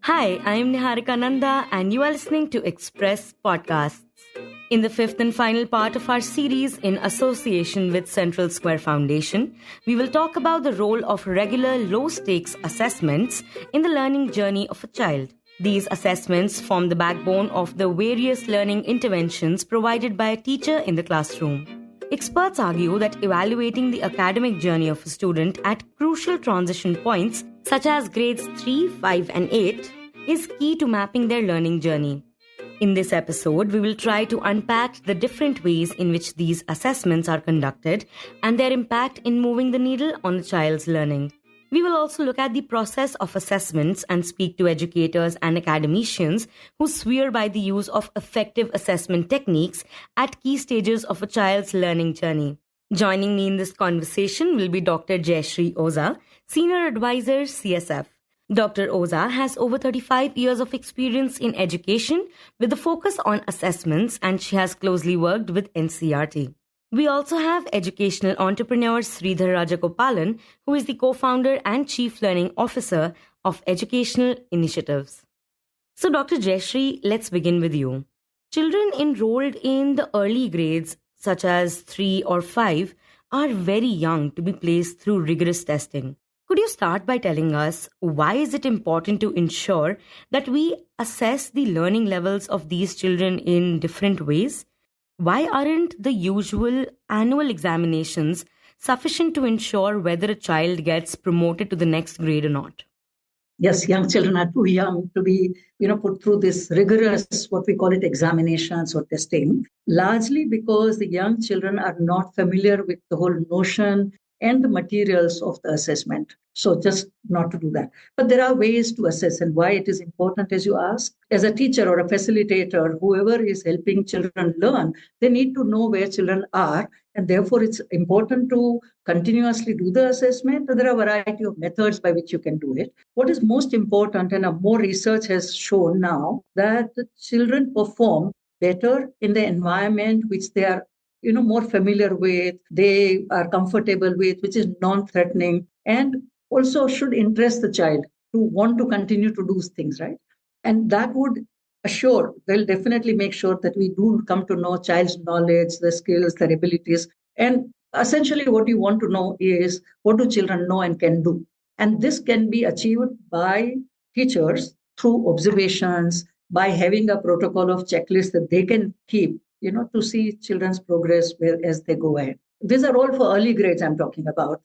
Hi, I am Niharika Nanda and you are listening to Express Podcasts. In the fifth and final part of our series in association with Central Square Foundation, we will talk about the role of regular low-stakes assessments in the learning journey of a child. These assessments form the backbone of the various learning interventions provided by a teacher in the classroom. Experts argue that evaluating the academic journey of a student at crucial transition points, such as grades 3, 5, and 8, is key to mapping their learning journey. In this episode, we will try to unpack the different ways in which these assessments are conducted and their impact in moving the needle on a child's learning. We will also look at the process of assessments and speak to educators and academicians who swear by the use of effective assessment techniques at key stages of a child's learning journey. Joining me in this conversation will be Dr. Jayashree Oza, Senior Advisor, CSF. Dr. Oza has over 35 years of experience in education with a focus on assessments, and she has closely worked with NCERT. We also have educational entrepreneur Sridhar Rajagopalan, who is the co-founder and Chief Learning Officer of Educational Initiatives. So, Dr. Jayashree, let's begin with you. Children enrolled in the early grades, such as 3 or 5, are very young to be placed through rigorous testing. Could you start by telling us why is it important to ensure that we assess the learning levels of these children in different ways? Why aren't the usual annual examinations sufficient to ensure whether a child gets promoted to the next grade or not? Yes, young children are too young to be, put through this rigorous, what we call it, examinations or testing, largely because the young children are not familiar with the whole notion and the materials of the assessment. So just not to do that. But there are ways to assess, and why it is important, as you ask. As a teacher or a facilitator, whoever is helping children learn, they need to know where children are, and therefore it's important to continuously do the assessment. There are a variety of methods by which you can do it. What is most important, and more research has shown now, that the children perform better in the environment which they are more familiar with, they are comfortable with, which is non-threatening, and also should interest the child to want to continue to do things, right? And that would they'll definitely make sure that we do come to know child's knowledge, their skills, their abilities. And essentially what you want to know is what do children know and can do. And this can be achieved by teachers through observations, by having a protocol of checklist that they can keep, to see children's progress as they go ahead. These are all for early grades I'm talking about,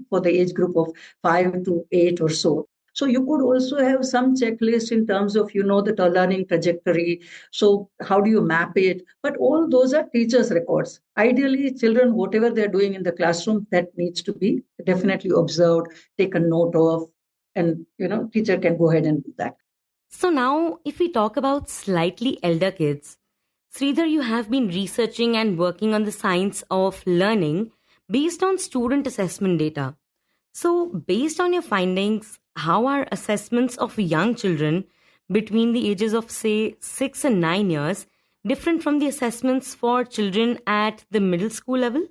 for the age group of 5 to 8 or so. So you could also have some checklist in terms of, the learning trajectory. So how do you map it? But all those are teachers' records. Ideally, children, whatever they're doing in the classroom, that needs to be definitely observed, taken note of, and, teacher can go ahead and do that. So now, if we talk about slightly elder kids, Sridhar, you have been researching and working on the science of learning based on student assessment data. So, based on your findings, how are assessments of young children between the ages of, say, 6 and 9 years different from the assessments for children at the middle school level?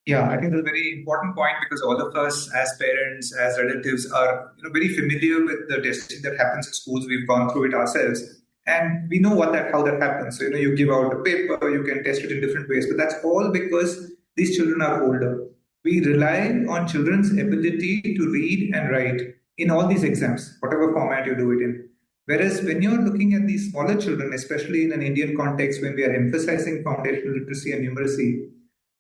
Yeah, I think that's a very important point because all of us as parents, as relatives are very familiar with the testing that happens in schools. We've gone through it ourselves. And we know how that happens. So, you give out a paper, you can test it in different ways, but that's all because these children are older. We rely on children's ability to read and write in all these exams, whatever format you do it in. Whereas when you're looking at these smaller children, especially in an Indian context, when we are emphasizing foundational literacy and numeracy,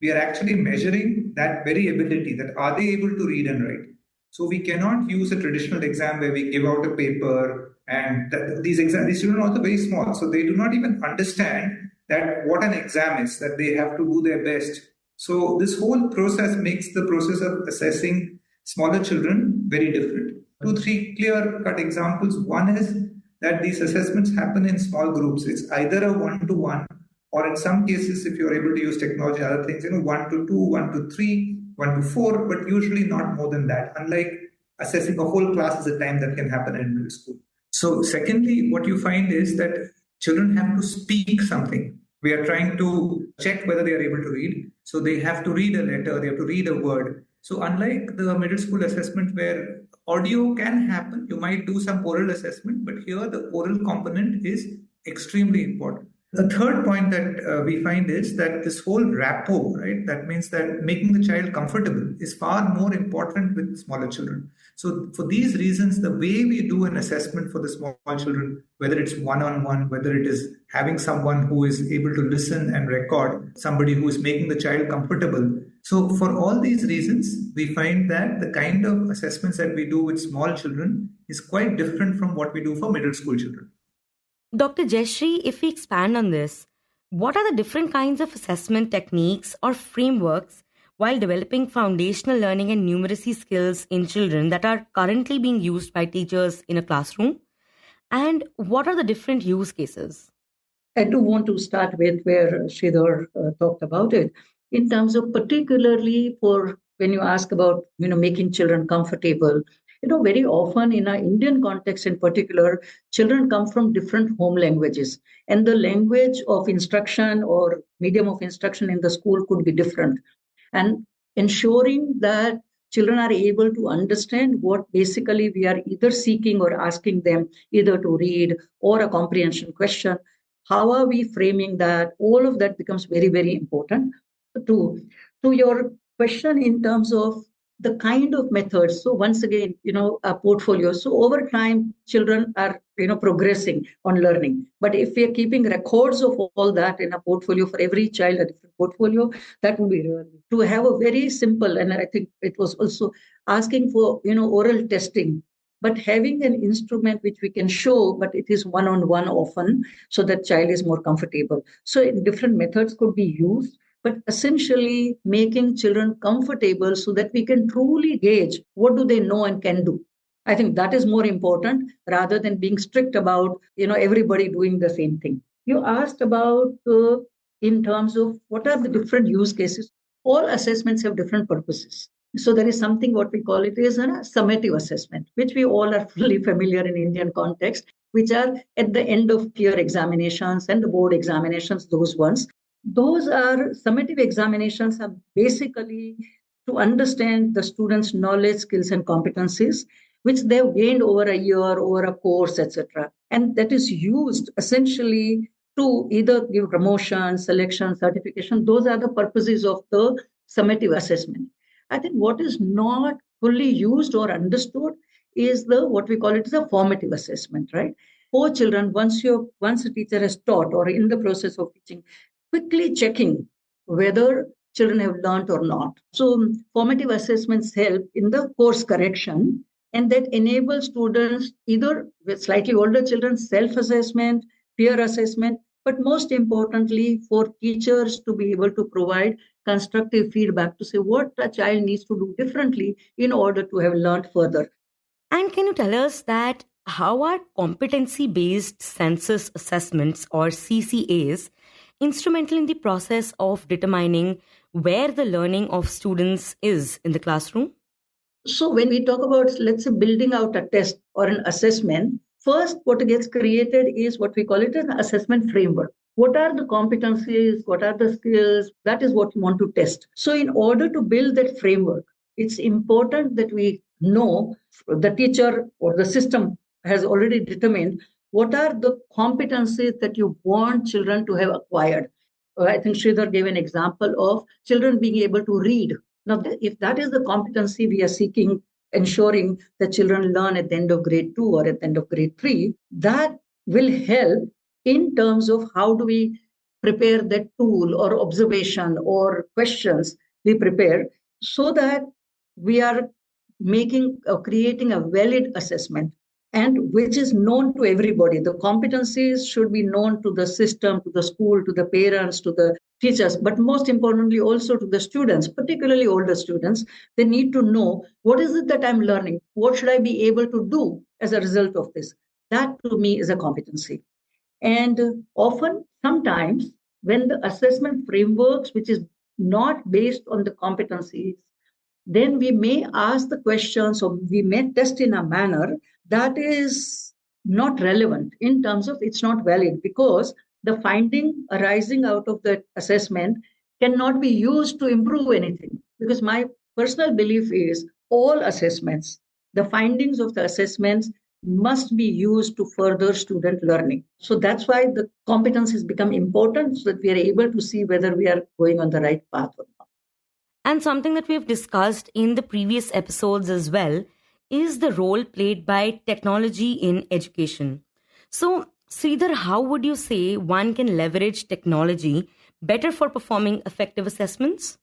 we are actually measuring that very ability, that are they able to read and write. So we cannot use a traditional exam where we give out a paper. And these children are also very small, so they do not even understand that what an exam is, that they have to do their best. So this whole process makes the process of assessing smaller children very different. 2, 3 clear-cut examples. One is that these assessments happen in small groups. It's either a 1-to-1, or in some cases, if you're able to use technology, other things, 1-to-2, 1-to-3, 1-to-4, but usually not more than that. Unlike assessing a whole class is a time that can happen in middle school. So secondly, what you find is that children have to speak something. We are trying to check whether they are able to read. So they have to read a letter, they have to read a word. So unlike the middle school assessment where audio can happen, you might do some oral assessment, but here the oral component is extremely important. The third point that we find is that this whole rapport, right? That means that making the child comfortable is far more important with smaller children. So for these reasons, the way we do an assessment for the small children, whether it's one-on-one, whether it is having someone who is able to listen and record, somebody who is making the child comfortable. So for all these reasons, we find that the kind of assessments that we do with small children is quite different from what we do for middle school children. Dr. Jayashree, if we expand on this, what are the different kinds of assessment techniques or frameworks while developing foundational learning and numeracy skills in children that are currently being used by teachers in a classroom? And what are the different use cases? I do want to start with where Sridhar talked about it, in terms of particularly for when you ask about, making children comfortable. Very often in our Indian context in particular, children come from different home languages, and the language of instruction or medium of instruction in the school could be different. And ensuring that children are able to understand what basically we are either seeking or asking them either to read or a comprehension question. How are we framing that? All of that becomes very, very important. To your question in terms of the kind of methods. So once again, a portfolio. So over time, children are, progressing on learning. But if we are keeping records of all that in a portfolio for every child, a different portfolio, that would be really to have a very simple. And I think it was also asking for, oral testing, but having an instrument which we can show, but it is one-on-one often, so that child is more comfortable. So different methods could be used, but essentially making children comfortable so that we can truly gauge what do they know and can do. I think that is more important rather than being strict about, everybody doing the same thing. You asked about in terms of what are the different use cases. All assessments have different purposes. So there is something what we call it is a summative assessment, which we all are fully familiar in Indian context, which are at the end of peer examinations and the board examinations, those ones. Those are summative examinations are basically to understand the students' knowledge, skills, and competencies, which they've gained over a year, over a course, etc. And that is used essentially to either give promotion, selection, certification. Those are the purposes of the summative assessment. I think what is not fully used or understood is the what we call it is a formative assessment, right? For children, once a teacher has taught or in the process of teaching, quickly checking whether children have learned or not. So formative assessments help in the course correction, and that enables students either with slightly older children self-assessment, peer assessment, but most importantly for teachers to be able to provide constructive feedback to say what a child needs to do differently in order to have learned further. And can you tell us that how are competency-based census assessments or CCAs instrumental in the process of determining where the learning of students is in the classroom? So when we talk about, let's say, building out a test or an assessment, first what gets created is what we call it an assessment framework. What are the competencies? What are the skills? That is what you want to test. So in order to build that framework, it's important that we know the teacher or the system has already determined what are the competencies that you want children to have acquired. I think Sridhar gave an example of children being able to read. Now, if that is the competency we are seeking, ensuring that children learn at the end of grade 2 or at the end of grade 3, that will help in terms of how do we prepare that tool or observation or questions we prepare so that we are creating a valid assessment and which is known to everybody. The competencies should be known to the system, to the school, to the parents, to the teachers, but most importantly also to the students, particularly older students. They need to know what is it that I'm learning? What should I be able to do as a result of this? That to me is a competency. And often, sometimes, when the assessment frameworks, which is not based on the competencies, then we may ask the questions or we may test in a manner that is not relevant in terms of it's not valid because the finding arising out of the assessment cannot be used to improve anything because my personal belief is all assessments, the findings of the assessments must be used to further student learning. So that's why the competence has become important so that we are able to see whether we are going on the right path or not. And something that we've discussed in the previous episodes as well is the role played by technology in education. So, Sridhar, how would you say one can leverage technology better for performing effective assessments?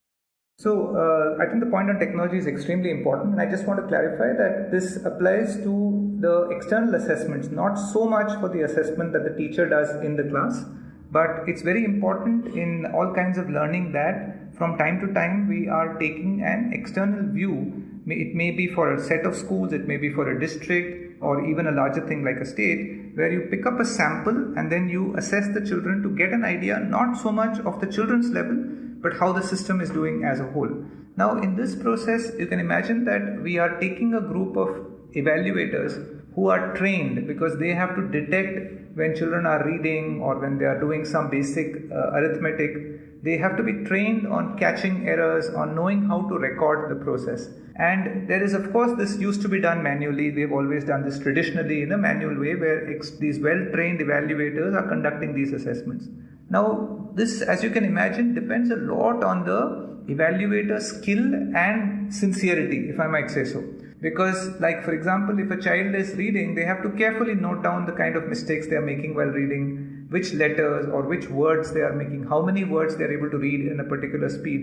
So, I think the point on technology is extremely important, and I just want to clarify that this applies to the external assessments, not so much for the assessment that the teacher does in the class, but it's very important in all kinds of learning that from time to time we are taking an external view. It may be for a set of schools, it may be for a district, or even a larger thing like a state, where you pick up a sample and then you assess the children to get an idea not so much of the children's level, but how the system is doing as a whole. Now, in this process, you can imagine that we are taking a group of evaluators who are trained because they have to detect when children are reading or when they are doing some basic arithmetic. They have to be trained on catching errors, on knowing how to record the process. And there is, of course, this used to be done manually. They've always done this traditionally in a manual way where these well-trained evaluators are conducting these assessments. Now, this, as you can imagine, depends a lot on the evaluator's skill and sincerity, if I might say so. Because, like, for example, if a child is reading, they have to carefully note down the kind of mistakes they are making while reading, which letters or which words they are making, how many words they are able to read in a particular speed.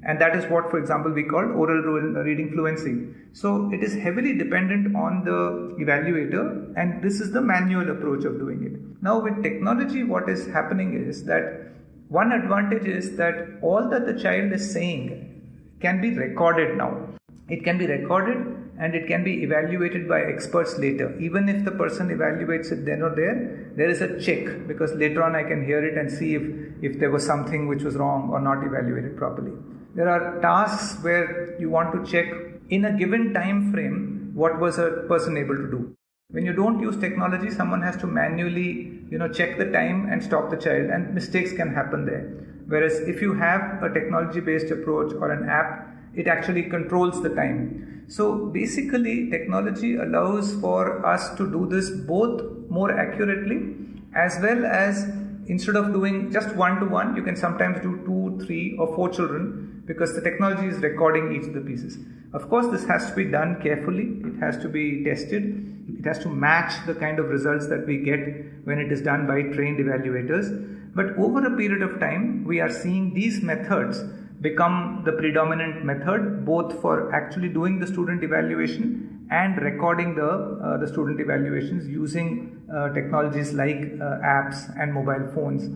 And that is what, for example, we call oral reading fluency. So it is heavily dependent on the evaluator, and this is the manual approach of doing it. Now, with technology, what is happening is that one advantage is that all that the child is saying can be recorded now. It can be recorded and it can be evaluated by experts later. Even if the person evaluates it then or there is a check, because later on I can hear it and see if there was something which was wrong or not evaluated properly. There are tasks where you want to check in a given time frame what was a person able to do. When you don't use technology, someone has to manually check the time and stop the child, and mistakes can happen there. Whereas if you have a technology-based approach or an app, it actually controls the time. So basically, technology allows for us to do this both more accurately as well as instead of doing just one-to-one, you can sometimes do 2, 3 or 4 children because the technology is recording each of the pieces. Of course, this has to be done carefully. It has to be tested. It has to match the kind of results that we get when it is done by trained evaluators. But over a period of time, we are seeing these methods become the predominant method, both for actually doing the student evaluation and recording the student evaluations using technologies like apps and mobile phones.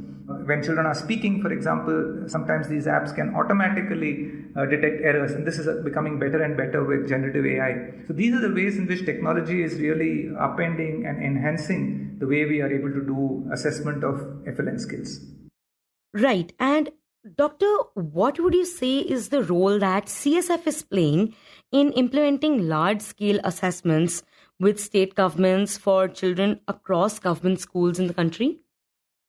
When children are speaking, for example, sometimes these apps can automatically detect errors, and this is becoming better and better with generative AI. So these are the ways in which technology is really upending and enhancing the way we are able to do assessment of FLN skills. Right. And Doctor, what would you say is the role that CSF is playing in implementing large-scale assessments with state governments for children across government schools in the country?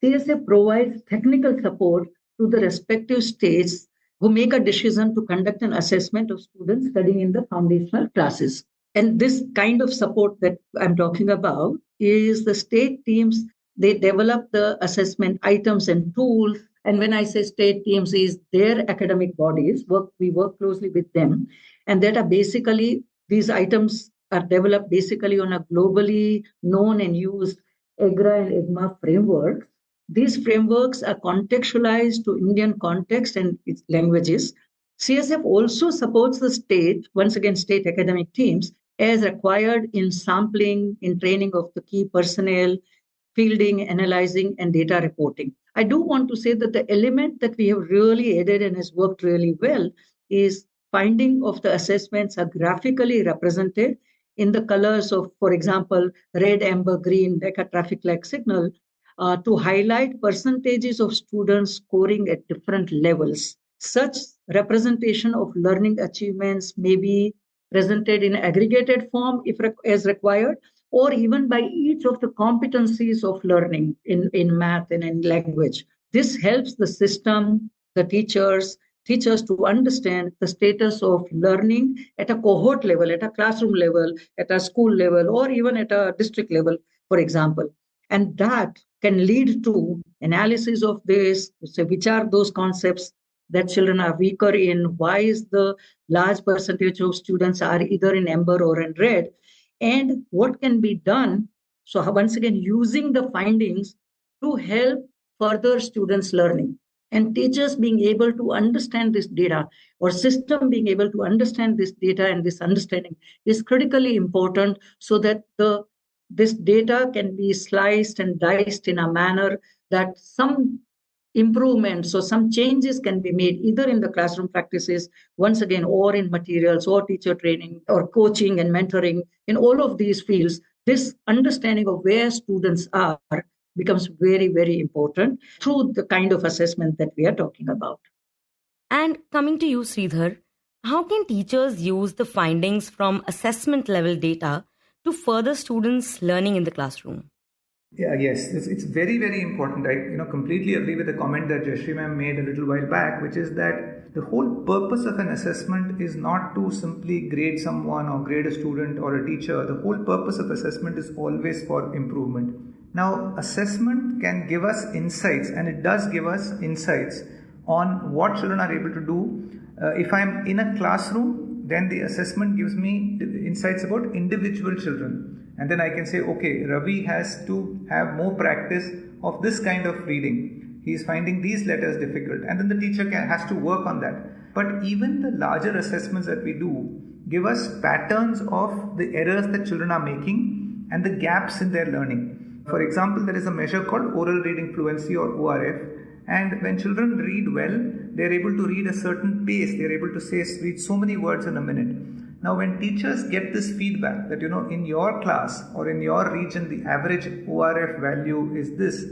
CSF provides technical support to the respective states who make a decision to conduct an assessment of students studying in the foundational classes. And this kind of support that I'm talking about is the state teams, they develop the assessment items and tools. And when I say state teams, is their academic bodies, we work closely with them. And that are basically, these items are developed basically on a globally known and used EGRA and EGMA framework. These frameworks are contextualized to Indian context and its languages. CSF also supports the state, once again, state academic teams, as required in sampling, in training of the key personnel, fielding, analyzing, and data reporting. I do want to say that the element that we have really added and has worked really well is finding of the assessments are graphically represented in the colors of, for example, red, amber, green, like a traffic light signal, to highlight percentages of students scoring at different levels. Such representation of learning achievements may be presented in aggregated form if as required, or even by each of the competencies of learning in math and in language. This helps the system, the teachers, teachers to understand the status of learning at a cohort level, at a classroom level, at a school level, or even at a district level, for example. And that can lead to analysis of this, so which are those concepts that children are weaker in, why is the large percentage of students are either in amber or in red, and what can be done. So once again, using the findings to help further students' learning, and teachers being able to understand this data, or system being able to understand this data and this understanding is critically important, so that this data can be sliced and diced in a manner that some improvements or some changes can be made either in the classroom practices, once again, or in materials or teacher training or coaching and mentoring. In all of these fields, this understanding of where students are becomes very, very important through the kind of assessment that we are talking about. And coming to you, Sridhar, how can teachers use the findings from assessment level data to further students' learning in the classroom? Yeah, yes, it's very, very important. I completely agree with the comment that Jayashree ma'am made a little while back, which is that the whole purpose of an assessment is not to simply grade someone or grade a student or a teacher. The whole purpose of assessment is always for improvement. Now, assessment can give us insights, and it does give us insights on what children are able to do. If I'm in a classroom, then the assessment gives me insights about individual children. And then I can say, okay, Ravi has to have more practice of this kind of reading. He is finding these letters difficult. And then the teacher has to work on that. But even the larger assessments that we do give us patterns of the errors that children are making and the gaps in their learning. For example, there is a measure called oral reading fluency, or ORF. And when children read well, they are able to read a certain pace. They are able to read so many words in a minute. Now, when teachers get this feedback that, in your class or in your region, the average ORF value is this,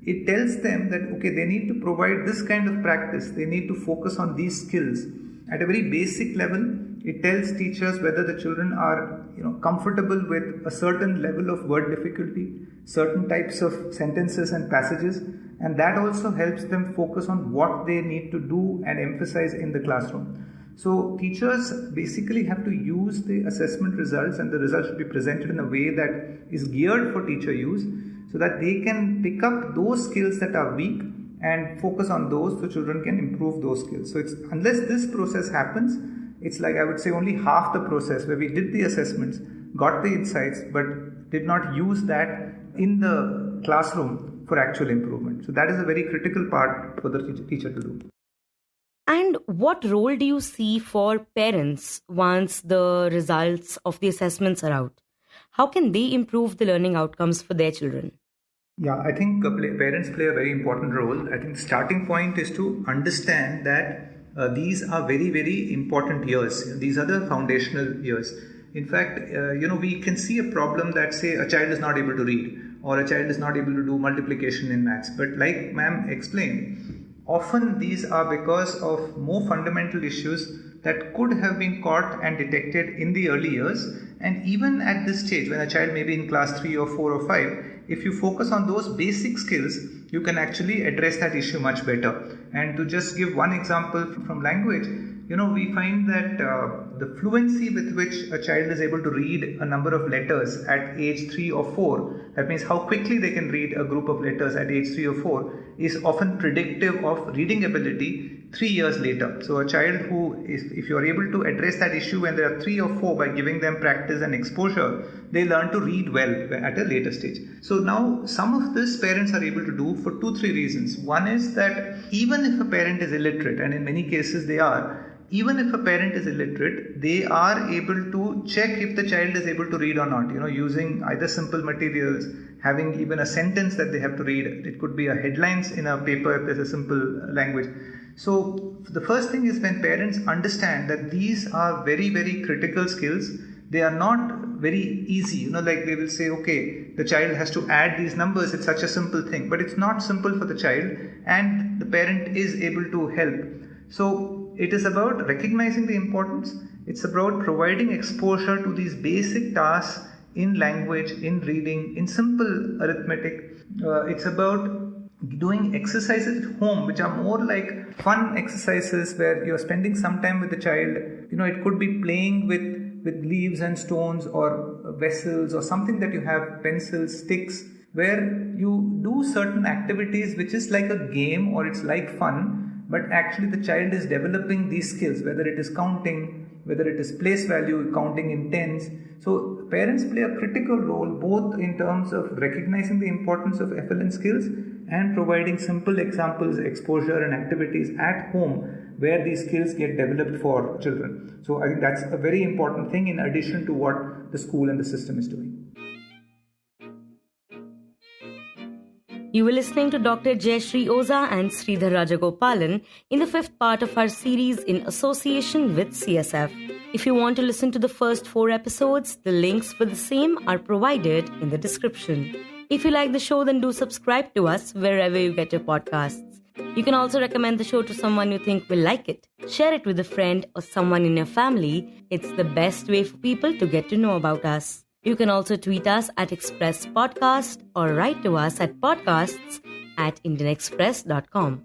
it tells them that, okay, they need to provide this kind of practice. They need to focus on these skills. At a very basic level, it tells teachers whether the children are, comfortable with a certain level of word difficulty, certain types of sentences and passages, and that also helps them focus on what they need to do and emphasize in the classroom. So teachers basically have to use the assessment results, and the results should be presented in a way that is geared for teacher use, so that they can pick up those skills that are weak and focus on those so children can improve those skills. So unless this process happens, it's like, I would say, only half the process, where we did the assessments, got the insights, but did not use that in the classroom for actual improvement. So that is a very critical part for the teacher to do. And what role do you see for parents once the results of the assessments are out? How can they improve the learning outcomes for their children? Yeah, I think parents play a very important role. I think the starting point is to understand that these are very, very important years. These are the foundational years. In fact, we can see a problem that, say, a child is not able to read, or a child is not able to do multiplication in maths. But like ma'am explained, often these are because of more fundamental issues that could have been caught and detected in the early years. And even at this stage, when a child may be in class 3 or 4 or 5, if you focus on those basic skills, you can actually address that issue much better. And to just give one example from language, we find that the fluency with which a child is able to read a number of letters at age 3 or 4, that means how quickly they can read a group of letters at age 3 or 4, is often predictive of reading ability 3 years later. So a child who, if you are able to address that issue when they are 3 or 4 by giving them practice and exposure, they learn to read well at a later stage. So now some of this parents are able to do for 2-3 reasons. One is that even if a parent is illiterate, and in many cases they are, even if a parent is illiterate, they are able to check if the child is able to read or not, using either simple materials, having even a sentence that they have to read. It could be a headlines in a paper if there's a simple language. So the first thing is, when parents understand that these are very, very critical skills, they are not very easy. Like they will say, okay, the child has to add these numbers. It's such a simple thing, but it's not simple for the child, and the parent is able to help. So it is about recognizing the importance. It's about providing exposure to these basic tasks in language, in reading, in simple arithmetic. It's about doing exercises at home which are more like fun exercises where you're spending some time with the child. It could be playing with leaves and stones or vessels or something that you have, pencils, sticks, where you do certain activities which is like a game or it's like fun, but actually the child is developing these skills, whether it is counting, whether it is place value, counting in tens. So parents play a critical role both in terms of recognizing the importance of FLN skills and providing simple examples, exposure and activities at home where these skills get developed for children. So I think that's a very important thing in addition to what the school and the system is doing. You were listening to Dr. Jayashree Oza and Sridhar Rajagopalan in the 5th part of our series in association with CSF. If you want to listen to the first 4 episodes, the links for the same are provided in the description. If you like the show, then do subscribe to us wherever you get your podcasts. You can also recommend the show to someone you think will like it. Share it with a friend or someone in your family. It's the best way for people to get to know about us. You can also tweet us at Express Podcast or write to us at podcasts@indianexpress.com.